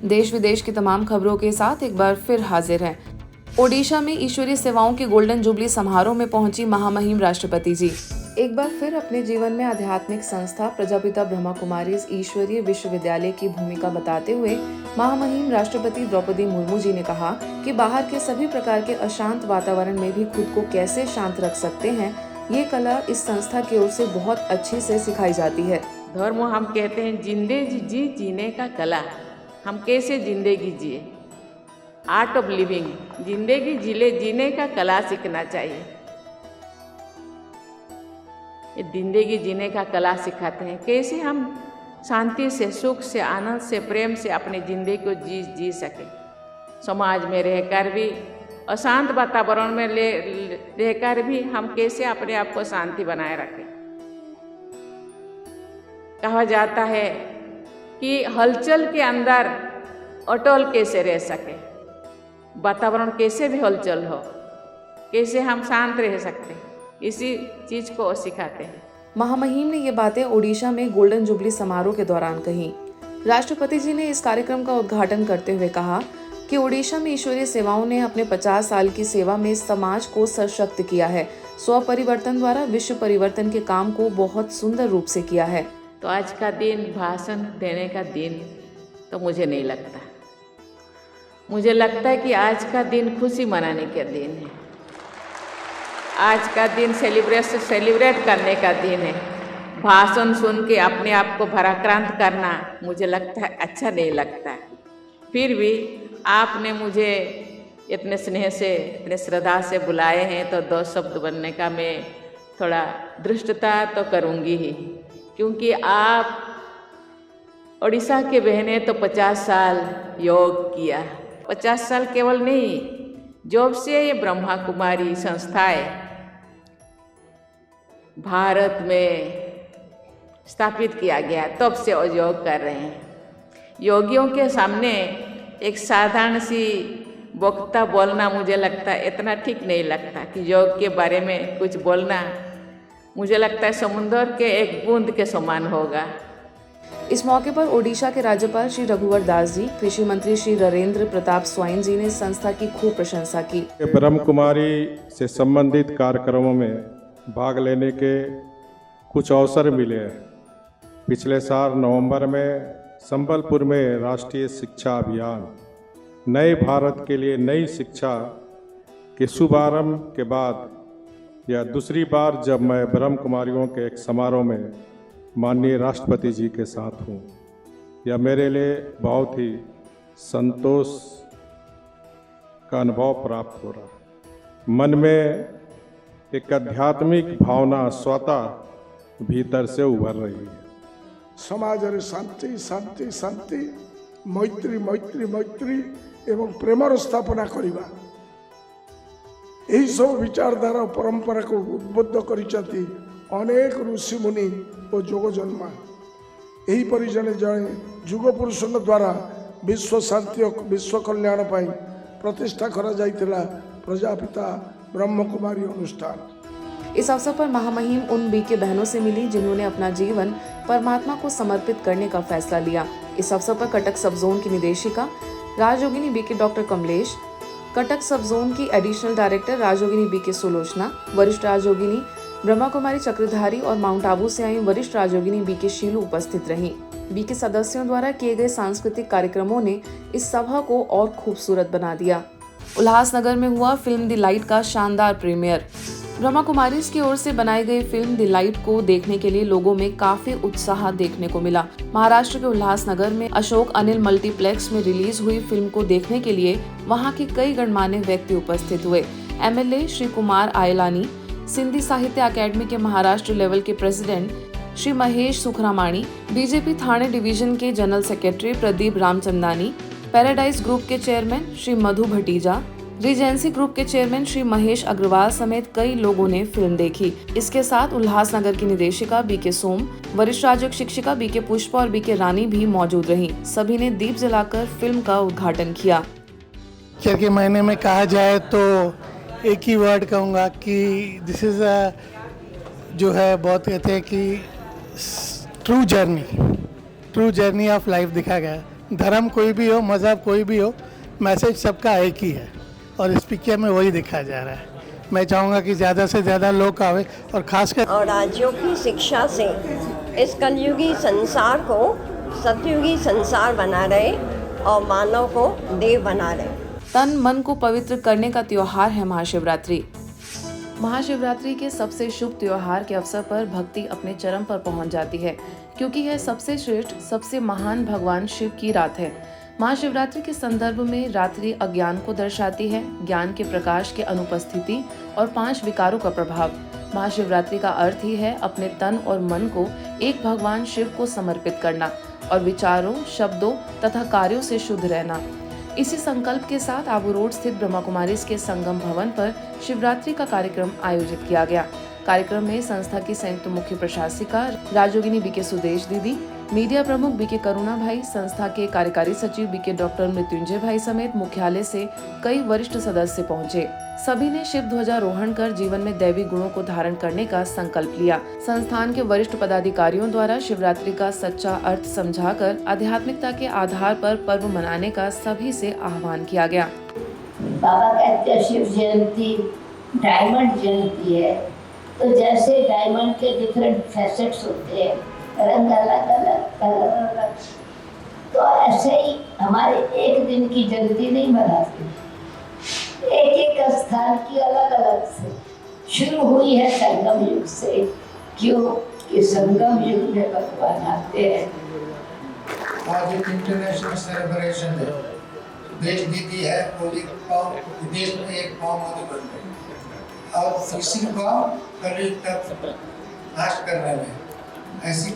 देश विदेश की तमाम खबरों के साथ एक बार फिर हाजिर हैं। ओडिशा में ईश्वरीय सेवाओं के गोल्डन जुबली समारोह में पहुंची महामहिम राष्ट्रपति जी। एक बार फिर अपने जीवन में आध्यात्मिक संस्था प्रजापिता ब्रह्मा कुमारीज ईश्वरीय विश्वविद्यालय की भूमिका बताते हुए महामहिम राष्ट्रपति द्रौपदी मुर्मू जी ने कहा कि बाहर के सभी प्रकार के अशांत वातावरण में भी खुद को कैसे शांत रख सकते हैं, ये कला इस संस्था की ओर से बहुत अच्छी से सिखाई जाती है। धर्म हम कहते हैं जिंदगी जीने का कला, हम कैसे जिंदगी जिए, आर्ट ऑफ लिविंग, जिंदगी जीने का कला सीखना चाहिए। ये जिंदगी जीने का कला सिखाते हैं, कैसे हम शांति से, सुख से, आनंद से, प्रेम से अपनी जिंदगी को जी सके। समाज में रहकर भी, अशांत वातावरण में रहकर भी हम कैसे अपने आप को शांति बनाए रखें। कहा जाता है कि हलचल के अंदर अटल कैसे रह सके, वातावरण कैसे भी हलचल हो, कैसे हम शांत रह सकते हैं, इसी चीज को सिखाते हैं। महामहिम ने ये बातें ओडिशा में गोल्डन जुबली समारोह के दौरान कही। राष्ट्रपति जी ने इस कार्यक्रम का उद्घाटन करते हुए कहा कि ओडिशा में ईश्वरीय सेवाओं ने अपने 50 साल की सेवा में समाज को सशक्त किया है। स्व परिवर्तन द्वारा विश्व परिवर्तन के काम को बहुत सुंदर रूप से किया है। तो आज का दिन भाषण देने का दिन तो मुझे नहीं लगता। मुझे लगता है कि आज का दिन खुशी मनाने का दिन है। आज का दिन सेलिब्रेट करने का दिन है। भाषण सुन के अपने आप को भाराक्रांत करना मुझे लगता है अच्छा नहीं लगता है। फिर भी आपने मुझे इतने स्नेह से, इतने श्रद्धा से बुलाए हैं, तो 2 शब्द बनने का मैं थोड़ा धृष्टता तो करूँगी ही, क्योंकि आप ओडिशा के बहनें तो 50 साल योग किया। 50 साल केवल नहीं, जब से ये ब्रह्मा कुमारी संस्थाएं भारत में स्थापित किया गया, तब से योग कर रहे हैं। योगियों के सामने एक साधारण सी वक्ता बोलना मुझे लगता है इतना ठीक नहीं लगता कि योग के बारे में कुछ बोलना, मुझे लगता है समुद्र के एक बूंद के समान होगा। इस मौके पर ओडिशा के राज्यपाल श्री रघुवर दास जी, कृषि मंत्री श्री नरेंद्र प्रताप स्वाइन जी ने संस्था की खूब प्रशंसा की। ब्रह्म कुमारी से संबंधित कार्यक्रमों में भाग लेने के कुछ अवसर मिले हैं। पिछले साल नवंबर में संबलपुर में राष्ट्रीय शिक्षा अभियान नए भारत के लिए नई शिक्षा के शुभारंभ के बाद यह दूसरी बार जब मैं ब्रह्म कुमारियों के एक समारोह में माननीय राष्ट्रपति जी के साथ हूँ। यह मेरे लिए बहुत ही संतोष का अनुभव प्राप्त हो रहा। मन में एक आध्यात्मिक भावना स्वतः भीतर से उभर रही है। समाज रे शांति शांति शांति, मैत्री मैत्री मैत्री एवं प्रेमर स्थापना करिबा, यही सब विचारधारा परंपरा को उद्बुद्ध करिसथि अनेक ऋषि मुनि और जोग जन्मा। यही परि जने जुग पुरुष द्वारा विश्व शांति और विश्व कल्याण पाई प्रतिष्ठा करा जाइतिला प्रजापिता ब्रह्म कुमारी अनुष्ठान। इस अवसर पर महामहिम उन बीके बहनों से मिली जिन्होंने अपना जीवन परमात्मा को समर्पित करने का फैसला लिया। इस अवसर पर कटक सब जोन की निदेशिका राजयोगिनी बीके डॉक्टर कमलेश, कटक सब जोन की एडिशनल डायरेक्टर राजयोगिनी बीके सुलोचना, वरिष्ठ राजयोगिनी ब्रह्मा कुमारी चक्रधारी और माउंट आबू से आई वरिष्ठ राजयोगिनी बीके शीलू उपस्थित रहीं। बीके सदस्यों द्वारा किए गए सांस्कृतिक कार्यक्रमों ने इस सभा को और खूबसूरत बना दिया। उल्लासनगर में हुआ फिल्म द लाइट का शानदार प्रीमियर। ब्रह्मा कुमारीज की ओर से बनाई गई फिल्म द लाइट को देखने के लिए लोगों में काफी उत्साह देखने को मिला। महाराष्ट्र के उल्लासनगर में अशोक अनिल मल्टीप्लेक्स में रिलीज हुई फिल्म को देखने के लिए वहां के कई गणमान्य व्यक्ति उपस्थित हुए। एमएलए श्री कुमार आयलानी, सिंधी साहित्य अकेडमी के महाराष्ट्र लेवल के प्रेसिडेंट श्री महेश सुखरामाणी, बीजेपी थाने डिवीजन के general secretary Pradeep Ramchandani, paradise group के चेयरमैन श्री मधु भटीजा, रीजेंसी ग्रुप के चेयरमैन श्री महेश अग्रवाल समेत कई लोगों ने फिल्म देखी। इसके साथ उल्लासनगर की निदेशिका बीके सोम, वरिष्ठ राजयोग शिक्षिका बीके पुष्पा और बीके रानी भी मौजूद रहीं। सभी ने दीप जलाकर फिल्म का उद्घाटन किया। के महीने में कहा जाए तो एक ही वर्ड कहूँगा कि दिस इज जो है बहुत कहते हैं कि ट्रू जर्नी ऑफ लाइफ दिखा गया। धर्म कोई भी हो, मज़हब कोई भी हो, मैसेज सबका एक ही है और इस पिक्चर में वही दिखाया जा रहा है। मैं चाहूँगा कि ज़्यादा से ज़्यादा लोग आवे और खासकर और राजयोग की शिक्षा से इस कलयुगी संसार को सतयुगी संसार बना रहे और मानव को देव बना रहे। तन मन को पवित्र करने का त्योहार है महाशिवरात्रि। महाशिवरात्रि के सबसे शुभ त्योहार के अवसर पर भक्ति अपने चरम पर पहुंच जाती है, क्योंकि यह सबसे श्रेष्ठ, सबसे महान भगवान शिव की रात है। महाशिवरात्रि के संदर्भ में रात्रि अज्ञान को दर्शाती है, ज्ञान के प्रकाश के अनुपस्थिति और 5 विकारों का प्रभाव। महाशिवरात्रि का अर्थ ही है अपने तन और मन को एक भगवान शिव को समर्पित करना और विचारों, शब्दों तथा कार्यों से शुद्ध रहना। इसी संकल्प के साथ आबू रोड स्थित ब्रह्मा कुमारीज के संगम भवन पर शिवरात्रि का कार्यक्रम आयोजित किया गया। कार्यक्रम में संस्था की संयुक्त मुख्य प्रशासिका राजयोगिनी बीके सुदेश दीदी, मीडिया प्रमुख बीके करुणा भाई, संस्था के कार्यकारी सचिव बीके डॉक्टर मृत्युंजय भाई समेत मुख्यालय से कई वरिष्ठ सदस्य पहुंचे। सभी ने शिव ध्वजारोहण कर जीवन में दैवी गुणों को धारण करने का संकल्प लिया। संस्थान के वरिष्ठ पदाधिकारियों द्वारा शिवरात्रि का सच्चा अर्थ समझाकर आध्यात्मिकता के आधार पर पर्व मनाने का सभी से आह्वान किया गया। बाबा कहते हैं शिव जयंती डायमंड जयंती है, तो जैसे डायमंड के डिफरेंट फैसेट्स होते हैं, रंग अलग अलग कलर अलग, तो ऐसे ही हमारे एक दिन की जयंती नहीं मनाते, एक एक स्थान की अलग अलग से शुरू हुई है संगम युग से। क्यों कि संगम युग में भगवान आते हैं। आज एक इंटरनेशनल सेलिब्रेशन है, देश दीदी है, होली पाव विदेश में एक पाव मधुबन में, अब इसी पाव कलयुग तक नाश करने में ऐसी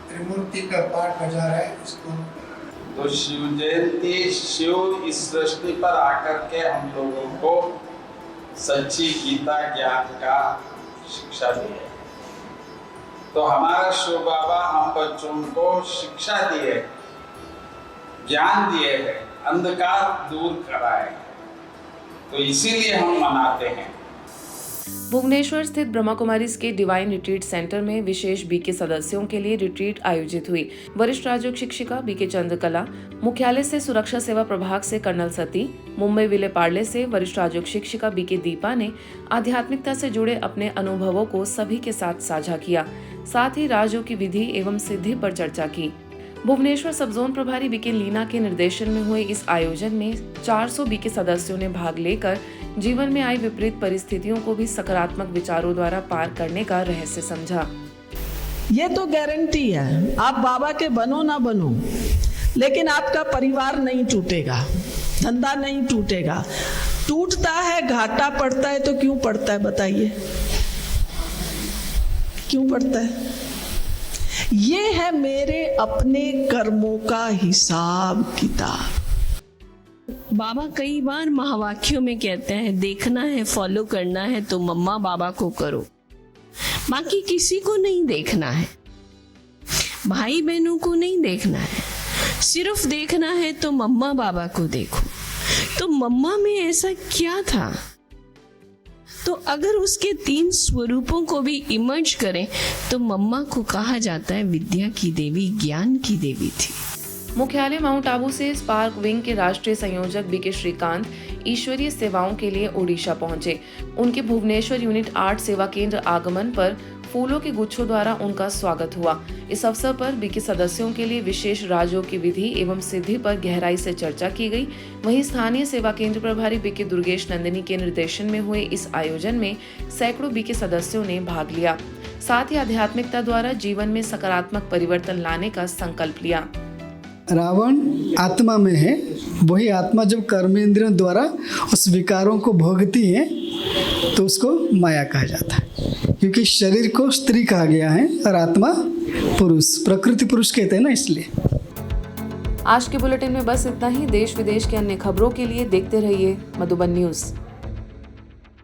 त्रिमूर्ति का पाठ बजा रहा है। इसको तो शिव जयंती, शिव इस सृष्टि पर आकर के हम लोगों को सच्ची गीता ज्ञान का शिक्षा दी है। तो हमारा शिव बाबा हम बच्चों को शिक्षा दिए, ज्ञान दिए है, अंधकार दूर कराए, तो इसीलिए हम मनाते हैं। भुवनेश्वर स्थित ब्रह्मा कुमारीज के डिवाइन रिट्रीट सेंटर में विशेष बीके सदस्यों के लिए रिट्रीट आयोजित हुई। वरिष्ठ राजयोग शिक्षिका बीके चंद्रकला, मुख्यालय से सुरक्षा सेवा प्रभाग से कर्नल सती, मुंबई विले पार्ले से वरिष्ठ राजयोग शिक्षिका बीके दीपा ने आध्यात्मिकता से जुड़े अपने अनुभवों को सभी के साथ साझा किया। साथ ही राजयोग की विधि एवं सिद्धि पर चर्चा की। भुवनेश्वर सब जोन प्रभारी बीके लीना के निर्देशन में हुए इस आयोजन में 400 बीके सदस्यों ने भाग लेकर जीवन में आई विपरीत परिस्थितियों को भी सकारात्मक विचारों द्वारा पार करने का रहस्य समझा। ये तो गारंटी है, आप बाबा के बनो ना बनो, लेकिन आपका परिवार नहीं टूटेगा, धंधा नहीं टूटेगा। टूटता है, घाटा पड़ता है, तो क्यों पड़ता है बताइए, क्यों पड़ता है? ये है मेरे अपने कर्मों का हिसाब किताब। बाबा कई बार महावाक्यों में कहते हैं, देखना है, फॉलो करना है तो मम्मा बाबा को करो, बाकी किसी को नहीं देखना है, भाई बहनों को नहीं देखना है, सिर्फ देखना है तो मम्मा बाबा को देखो। तो मम्मा में ऐसा क्या था? तो अगर उसके 3 स्वरूपों को भी इमर्ज करें तो मम्मा को कहा जाता है विद्या की देवी, ज्ञान की देवी थी। मुख्यालय माउंट आबू से स्पार्क विंग के राष्ट्रीय संयोजक बीके श्रीकांत ईश्वरीय सेवाओं के लिए ओडिशा पहुंचे। उनके भुवनेश्वर यूनिट 8 सेवा केंद्र आगमन पर फूलों के गुच्छों द्वारा उनका स्वागत हुआ। इस अवसर पर बीके सदस्यों के लिए विशेष राजयोग की विधि एवं सिद्धि पर गहराई से चर्चा की गई। वहीं स्थानीय सेवा केंद्र प्रभारी बीके दुर्गेश नंदिनी के निर्देशन में हुए इस आयोजन में सैकड़ों बीके सदस्यों ने भाग लिया। साथ ही आध्यात्मिकता द्वारा जीवन में सकारात्मक परिवर्तन लाने का संकल्प लिया। रावण आत्मा में है, वही आत्मा जब कर्मेंद्रियों द्वारा उस विकारों को भोगती है तो उसको माया कहा जाता है, क्योंकि शरीर को स्त्री कहा गया है और आत्मा पुरुष, प्रकृति पुरुष कहते हैं ना, इसलिए। आज के बुलेटिन में बस इतना ही। देश विदेश के अन्य खबरों के लिए देखते रहिए मधुबन न्यूज।